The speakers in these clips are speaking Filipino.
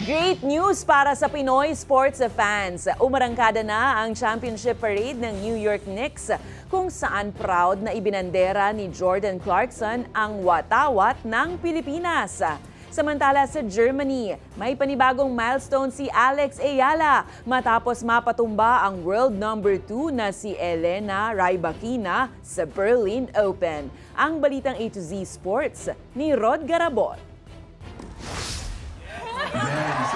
Great news para sa Pinoy sports fans. Umarangkada na ang championship parade ng New York Knicks kung saan proud na ibinandera ni Jordan Clarkson ang watawat ng Pilipinas. Samantala sa Germany, may panibagong milestone si Alex Ayala matapos mapatumba ang world number 2 na si Elena Rybakina sa Berlin Open. Ang balitang A to Z Sports ni Rod Garabot.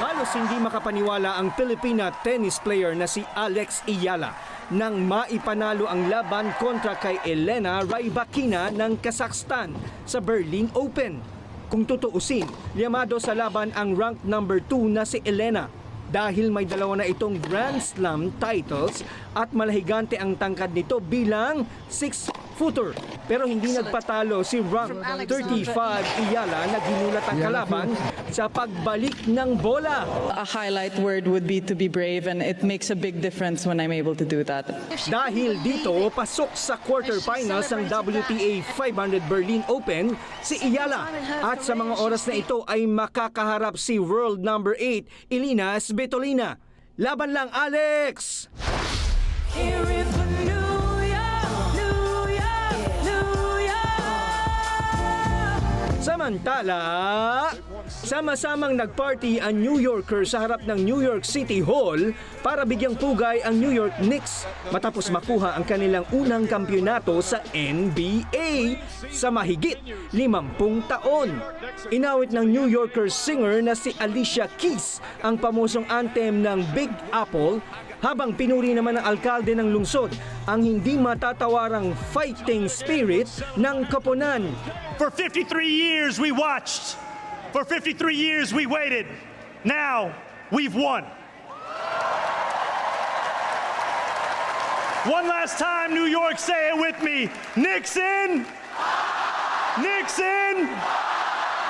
Halos hindi makapaniwala ang Filipina tennis player na si Alex Ayala nang maipanalo ang laban kontra kay Elena Rybakina ng Kazakhstan sa Berlin Open. Kung tutuusin, liyamado sa laban ang ranked number 2 na si Elena dahil may dalawa na itong Grand Slam titles at malahigante ang tangkad nito bilang 6-footer. Pero hindi nagpatalo si rank 35 Ayala na ginulat ang kalaban sa pagbalik ng bola. A highlight word would be to be brave, and it makes a big difference when I'm able to do that. Dahil dito, pasok sa quarterfinals ng WTA 500 Berlin Open si Ayala. At sa mga oras na ito ay makakaharap si world number 8 Elina Svitolina. Laban lang, Alex! Samantala, sama-samang nagparty ang New Yorker sa harap ng New York City Hall para bigyang pugay ang New York Knicks matapos makuha ang kanilang unang kampyonato sa NBA sa mahigit 50 taon. Inawit ng New Yorker singer na si Alicia Keys ang pamosong anthem ng Big Apple habang pinuri naman ng alkalde ng lungsod ang hindi matatawarang fighting spirit ng koponan. For 53 years we watched. For 53 years we waited. Now we've won. One last time, New York, say it with me. Nixon! Nixon!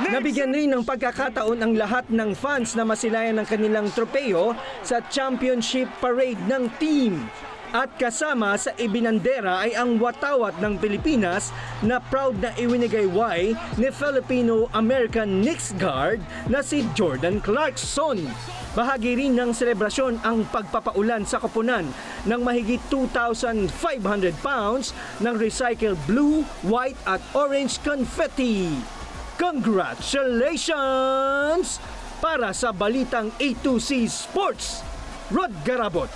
Nabigyan rin ng pagkakataon ang lahat ng fans na masilayan ng kanilang tropeo sa championship parade ng team. At kasama sa ibinandera ay ang watawat ng Pilipinas na proud na iwinigay-way ni Filipino-American Knicks guard na si Jordan Clarkson. Bahagi rin ng selebrasyon ang pagpapaulan sa koponan ng mahigit 2,500 pounds ng recycled blue, white at orange confetti. Congratulations! Para sa balitang A2C Sports, Rod Garabot.